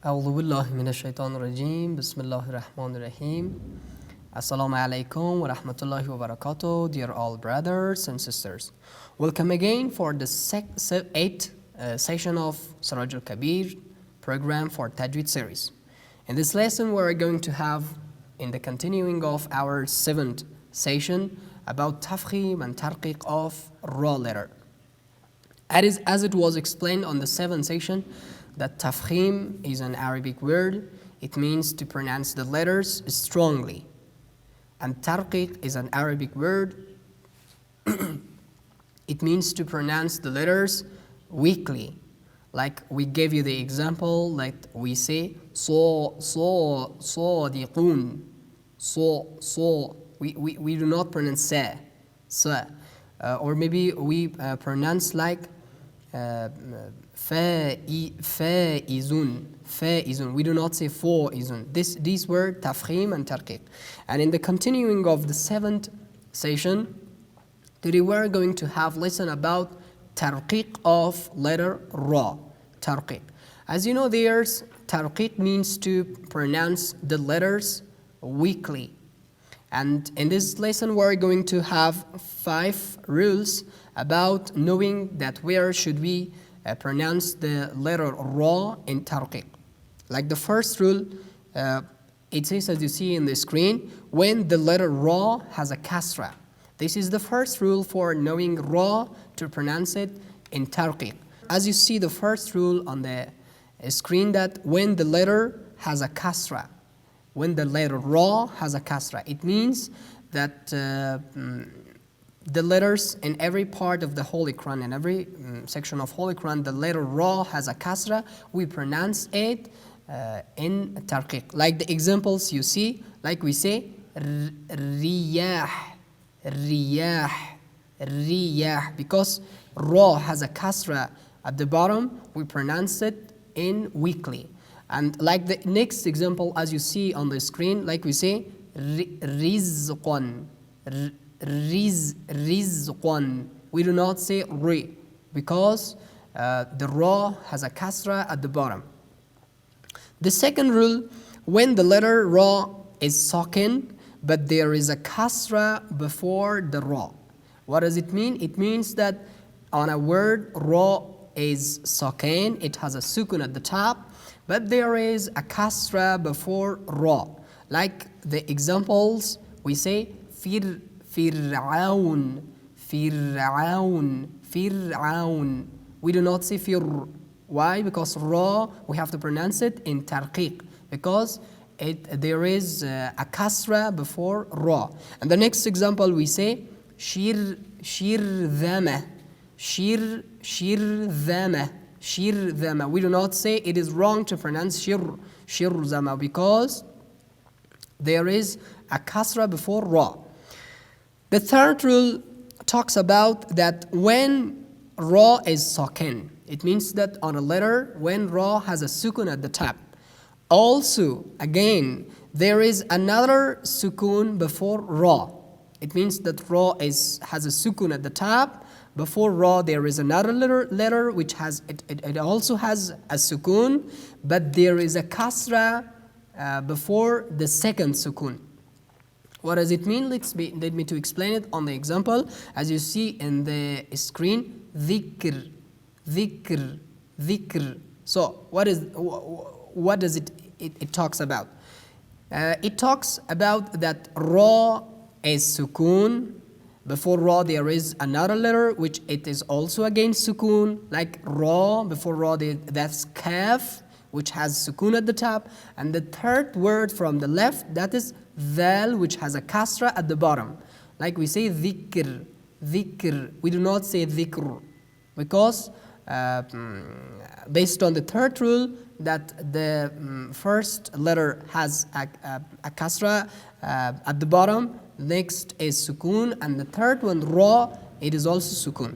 أعوذ بالله من الشيطان الرجيم بسم الله الرحمن الرحيم Assalamu alaikum wa rahmatullahi wa barakatuh, dear all brothers and sisters. Welcome again for the 8th session of Qari Abdul Kabeer program for Tajweed series. In this lesson we are going to have, in the continuing of our 7th session, about tafkhim and tarqiq of raw letter. As it was explained on the 7th session, that tafkhim is an Arabic word. It means to pronounce the letters strongly. And tarqiq is an Arabic word. It means to pronounce the letters weakly. Like we gave you the example, like we say صادقون. We do not pronounce sa. Or maybe we pronounce like فائزون. We do not say فائزون. These were tafkhim and tarqiq. And in the continuing of the 7th session, today we're going to have lesson about tarqiq of letter ra. Tarqiq. As you know, there's tarqiq means to pronounce the letters weakly. And in this lesson we're going to have 5 rules about knowing that where should we pronounce the letter ra in tarqiq. Like the first rule, it says, as you see in the screen, when the letter ra has a kasra. This is the first rule for knowing ra to pronounce it in tarqiq. As you see the first rule on the screen, that when the letter has a kasra, when the letter ra has a kasra, it means that the letters in every part of the Holy Quran, in every section of Holy Quran, the letter ra has a kasra, we pronounce it in tarqiq. Like the examples you see, like we say riyah, riyah, riyah. Because ra has a kasra at the bottom, we pronounce it in weakly. And like the next example, as you see on the screen, like we say rizqan, rizqan. We do not say ri, because the ra has a kasra at the bottom. The second rule, when the letter ra is sakin, but there is a kasra before the ra. What does it mean? It means that on a word, ra is sakin, it has a sukun at the top, but there is a kasra before ra. Like the examples, we say fir'aun, fir'aun, fir'aun. We do not say fir. Why? Because ra, we have to pronounce it in tarqiq, because there is a kasra before ra. And the next example we say shirdhama, shirdhama, shirdhama. We do not say it is wrong to pronounce shirdhama, because there is a kasra before ra. The third rule talks about that when ra is sakin, it means that on a letter when ra has a sukun at the top. Also, again, there is another sukun before ra. It means that ra has a sukun at the top. Before ra there is another letter which has it also has a sukun, but there is a kasra before the second sukun. What does it mean? Let me to explain it on the example. As you see in the screen, dhikr, dhikr, dhikr. So what does it talks about? It talks about that ra is sukun. Before ra there is another letter which it is also again sukun. Like ra, before ra that's kaf, which has sukun at the top. And the third word from the left, that is dhal, which has a kasra at the bottom. Like we say dhikr, dhikr. We do not say dhikr, because based on the third rule, that the first letter has a kasra at the bottom, next is sukun, and the third one, ra, it is also sukun.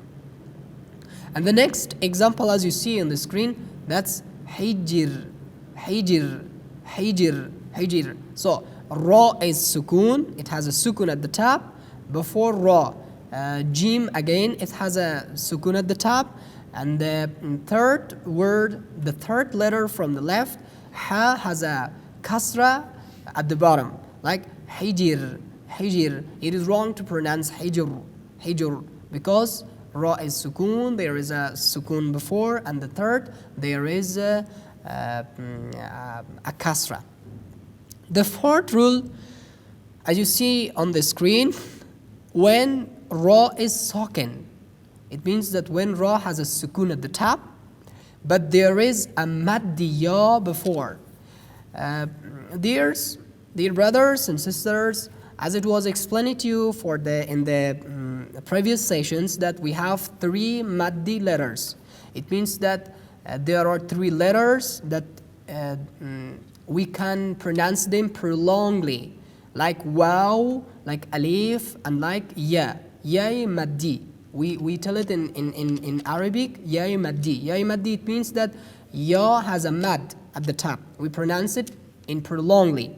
And the next example, as you see on the screen, that's hijr, hijr, hijr, hijr. So ra is sukun, it has a sukun at the top. Before ra, jim, again, it has a sukun at the top. And the third word, the third letter from the left, ha has a kasra at the bottom, like hijr, hijr. It is wrong to pronounce hijr, hijr, because ra is sukun, there is a sukun before, and the third, there is a kasra. The fourth rule, as you see on the screen, when ra is sakin, it means that when ra has a sukun at the top, but there is a maddiya before. Dear brothers and sisters, as it was explained to you in the previous sessions, that we have 3 maddi letters. It means that there are 3 letters that we can pronounce them prolongedly, like waw, like alif, and like ya. Ya maddi. We tell it in Arabic, ya maddi. Ya maddi, it means that ya has a mad at the top. We pronounce it in prolongedly.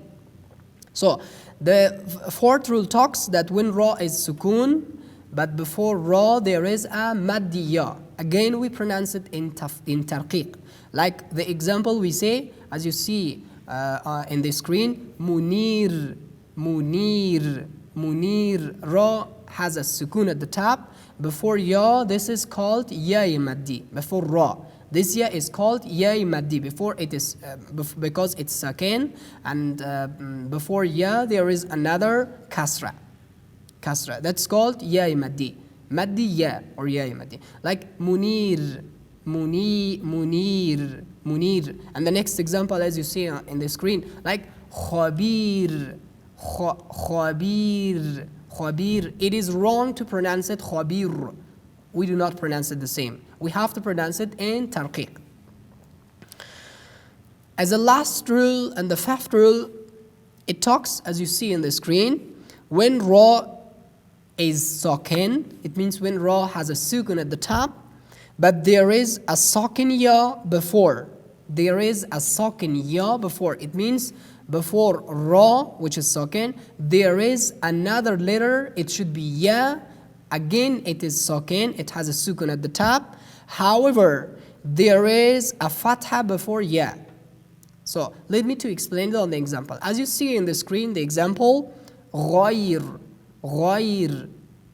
So the fourth rule talks that when ra is sukun, but before ra there is a maddiya. Again, we pronounce it in tarqiq. Like the example we say, as you see in the screen, munir, munir, munir. Ra has a sukun at the top. Before ya, this is called ya maddi. Before ra, this ya is called ya maddi. Before it is because it's sakin, and before ya there is another kasra. Kasra. That's called ya maddi. Maddi ya or ya maddi. Like munir, munir, munir. And the next example, as you see in the screen, like khabir, khabir, khabir. It is wrong to pronounce it khabir. We do not pronounce it the same. We have to pronounce it in tarqiq. As a last rule and the fifth rule, it talks, as you see in the screen, when ra is sakin, it means when ra has a sukun at the top, but there is a sakin ya before. There is a sakin ya before. It means before ra, which is sakin, there is another letter. It should be ya. Again, it is sakin. It has a sukun at the top. However, there is a fatha before ya. So let me to explain it on the example. As you see in the screen, the example, غير, غير,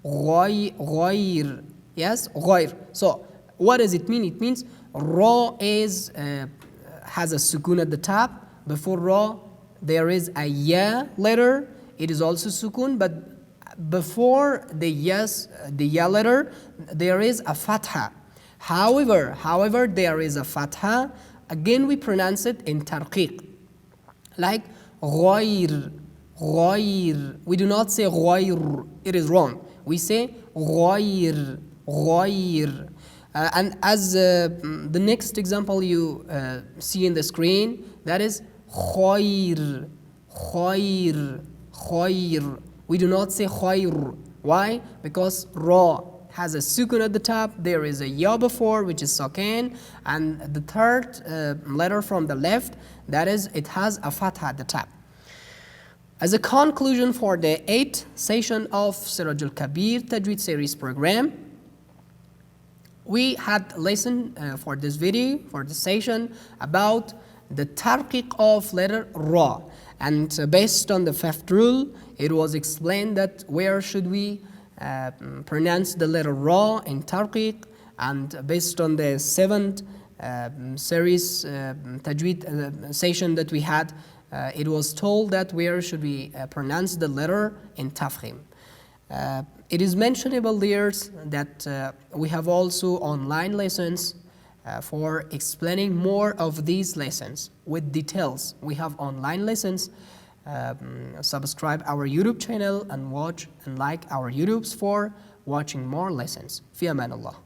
غير. Yes, غير. So what does it mean? It means ra is has a sukun at the top. Before ra, there is a ya letter. It is also sukun, but before the ya letter, there is a fatha. However, there is a fatha. Again, we pronounce it in tarqiq, like غير, غير. We do not say غير. It is wrong. We say غير, غير. And as the next example you see in the screen, that is خير, خير, خير. We do not say خير. Why? Because ra has a sukun at the top, there is a ya before, which is sakin, and the third letter from the left, that is, it has a fatha at the top. As a conclusion for the 8th session of Sirajul Kabir Tajweed series program, we had a lesson for this video, for this session, about the tarqiq of letter ra. And based on the 5th rule, it was explained that where should we pronounce the letter ra in tarqiq, and based on the 7th series tajweed session that we had, it was told that where should we pronounce the letter in tafkhim. It is mentionable there that we have also online lessons for explaining more of these lessons with details. We have online lessons. Subscribe our YouTube channel and watch and like our YouTubes for watching more lessons. Fi aman Allah.